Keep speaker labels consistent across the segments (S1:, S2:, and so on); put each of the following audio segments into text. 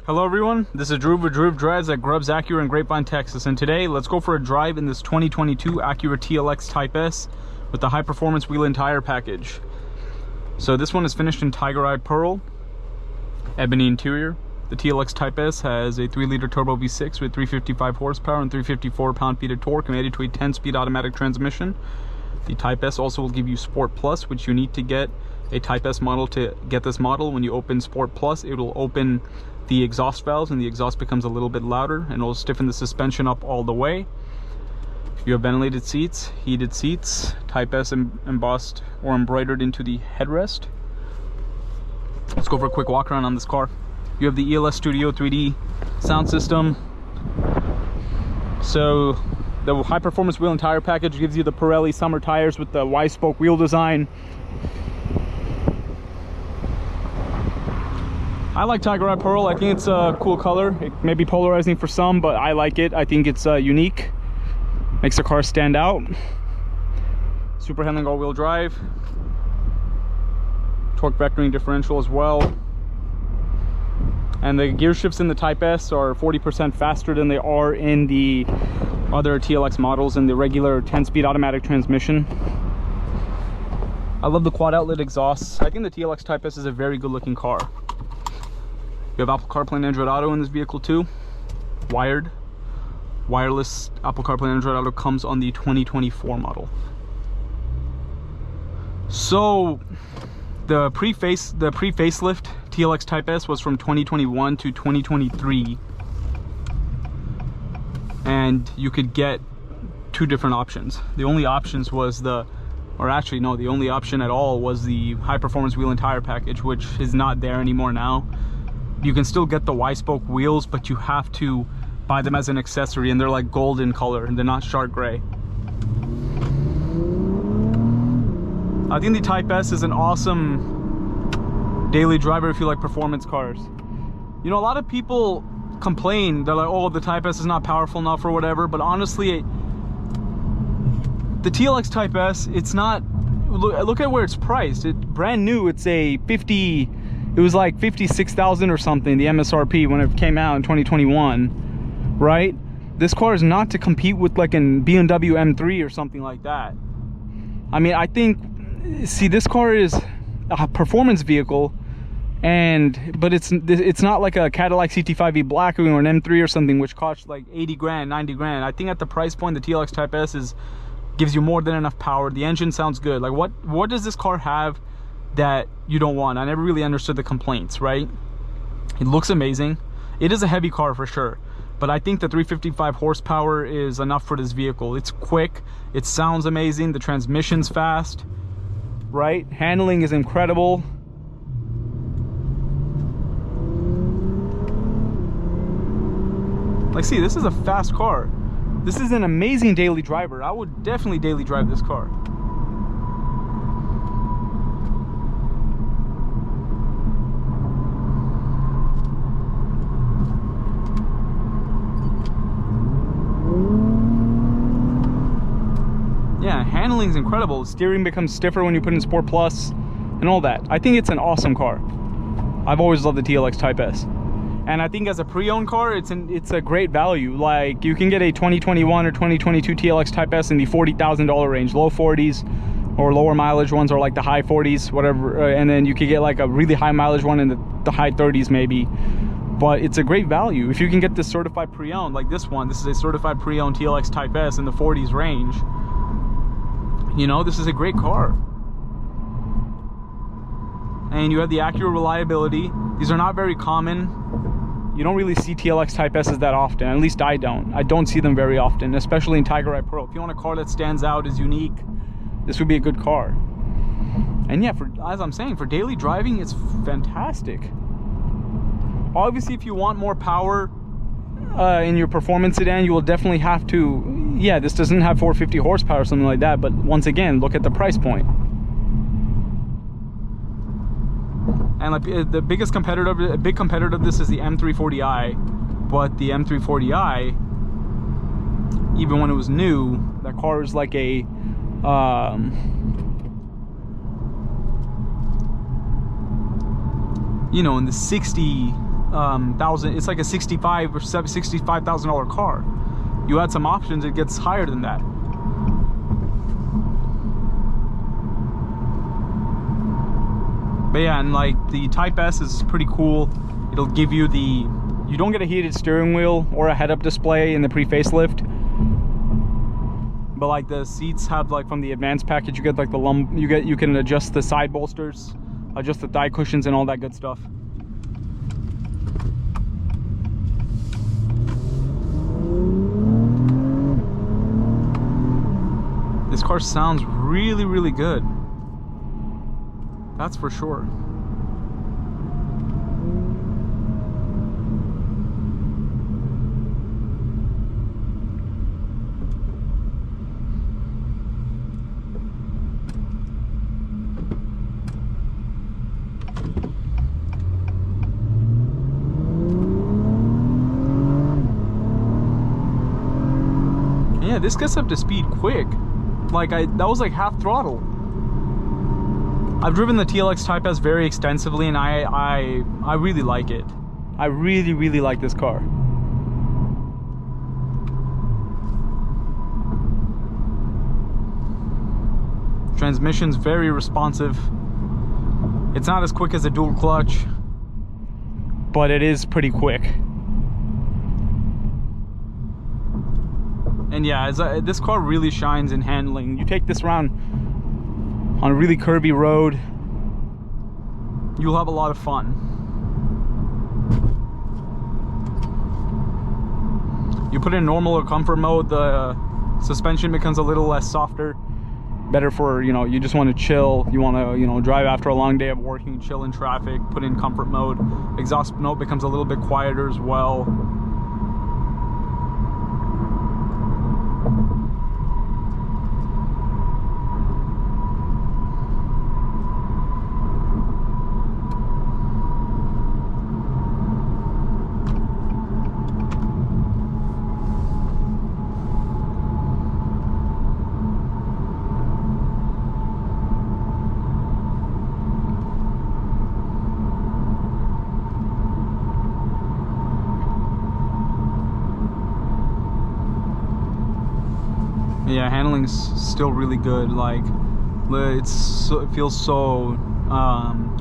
S1: Hello everyone, this is Drew with Drew Drives at Grubbs Acura in Grapevine, Texas, and today let's go for a drive in this 2022 Acura TLX Type S with the high performance wheel and tire package. So this one is finished in Tiger Eye Pearl, ebony interior. The TLX Type S has a 3-liter turbo V6 with 355 horsepower and 354 pound-feet of torque, mated to a 10-speed automatic transmission. The Type S also will give you Sport Plus, which you need to get a Type S model to get this model. When you open Sport Plus, it will open the exhaust valves and the exhaust becomes a little bit louder, and it will stiffen the suspension up all the way. You have ventilated seats, heated seats, Type S embossed or embroidered into the headrest. Let's go for a quick walk around on this car. You have the ELS Studio 3D sound system. So the high performance wheel and tire package gives you the Pirelli summer tires with the Y-spoke wheel design. I like Tiger Eye Pearl. I think it's a cool color. It may be polarizing for some, but I like it. I think it's unique. Makes the car stand out. Super handling all-wheel drive. Torque vectoring differential as well. And the gear shifts in the Type S are 40% faster than they are in the other TLX models in the regular 10-speed automatic transmission. I love the quad outlet exhausts. I think the TLX Type S is a very good looking car. You have Apple CarPlay and Android Auto in this vehicle too. Wireless Apple CarPlay and Android Auto comes on the 2024 model. So the pre-facelift TLX Type S was from 2021 to 2023. And you could get two different options. The only options was the only option at all was the high performance wheel and tire package, which is not there anymore now. You can still get the Y-spoke wheels, but you have to buy them as an accessory, and they're like golden color and they're not shark gray. I think the Type S is an awesome daily driver if you like performance cars. You know, a lot of people complain, they're like, oh, the Type S is not powerful enough or whatever, but honestly, the TLX Type S, it's not, look at where it's priced. It brand new, it's a it was like 56,000 or something, the MSRP when it came out in 2021, right? This car is not to compete with like an BMW M3 or something like that. I mean, I think, see, this car is a performance vehicle, but it's not like a Cadillac CT5e Black or an M3 or something, which costs like 80 grand, 90 grand. I think at the price point, the TLX Type S gives you more than enough power. The engine sounds good. Like what does this car have that you don't want? I never really understood the complaints, right? It looks amazing. It is a heavy car for sure, but I think the 355 horsepower is enough for this vehicle. It's quick, it sounds amazing, the transmission's fast, right? Handling is incredible. Like, see, this is a fast car. This is an amazing daily driver. I would definitely daily drive this car. Yeah, handling's incredible. Steering becomes stiffer when you put in Sport Plus and all that. I think it's an awesome car. I've always loved the TLX Type S. And I think as a pre-owned car, it's a great value. Like, you can get a 2021 or 2022 TLX Type S in the $40,000 range, low 40s, or lower mileage ones are like the high 40s, whatever. And then you could get like a really high mileage one in the high 30s maybe. But it's a great value. If you can get this certified pre-owned, like this one, this is a certified pre-owned TLX Type S in the 40s range. You know, this is a great car. And you have the Acura reliability. These are not very common. You don't really see TLX Type S's that often. At least I don't. I don't see them very often, especially in Tiger Eye Pearl. If you want a car that stands out, is unique, this would be a good car. And yeah, as I'm saying, for daily driving, it's fantastic. Obviously, if you want more power in your performance sedan, you will definitely have to, yeah, this doesn't have 450 horsepower or something like that, but once again, look at the price point. And like the big competitor of this is the M340i, but the M340i, even when it was new, that car is like a you know, in the 60 thousand. It's like a $65,000 or $65,000 car. You add some options, it gets higher than that. But yeah, and like the Type S is pretty cool. It'll give you the, you don't get a heated steering wheel or a head-up display in the pre-facelift. But like the seats have, like from the advanced package, you get like the you can adjust the side bolsters, adjust the thigh cushions and all that good stuff. This car sounds really, really good. That's for sure. Yeah, this gets up to speed quick. Like that was like half throttle. I've driven the TLX Type S very extensively, and I really like it. I really, really like this car. Transmission's very responsive. It's not as quick as a dual clutch, but it is pretty quick. And yeah, this car really shines in handling. You take this around on a really curvy road, you'll have a lot of fun. You put in normal or comfort mode, the suspension becomes a little less softer. Better for, you know, you just want to chill, you want to, you know, drive after a long day of working, chill in traffic, put in comfort mode. Exhaust note becomes a little bit quieter as well. Yeah, handling's still really good. Like it feels so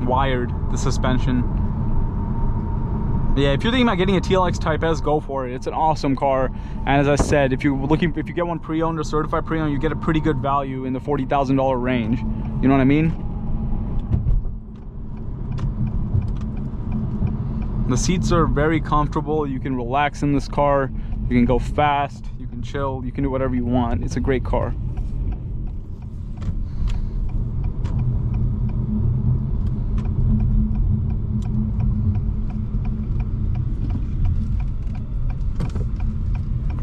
S1: wired, the suspension. Yeah, if you're thinking about getting a TLX Type S, go for it. It's an awesome car, and as I said, if you get one pre-owned or certified pre-owned, you get a pretty good value in the $40,000 range. You know what I mean? The seats are very comfortable. You can relax in this car. You can go fast. You can chill. You can do whatever you want. It's a great car.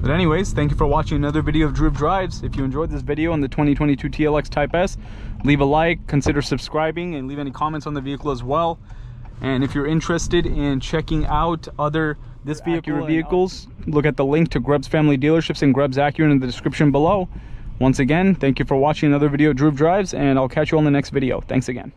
S1: But anyways, thank you for watching another video of Drew Drives. If you enjoyed this video on the 2022 TLX Type S, leave a like, consider subscribing, and leave any comments on the vehicle as well. And if you're interested in checking out other this vehicle vehicles, look at the link to Grubbs Family Dealerships and Grubbs Acura in the description below. Once again, thank you for watching another video of Drew Drives, and I'll catch you on the next video. Thanks again.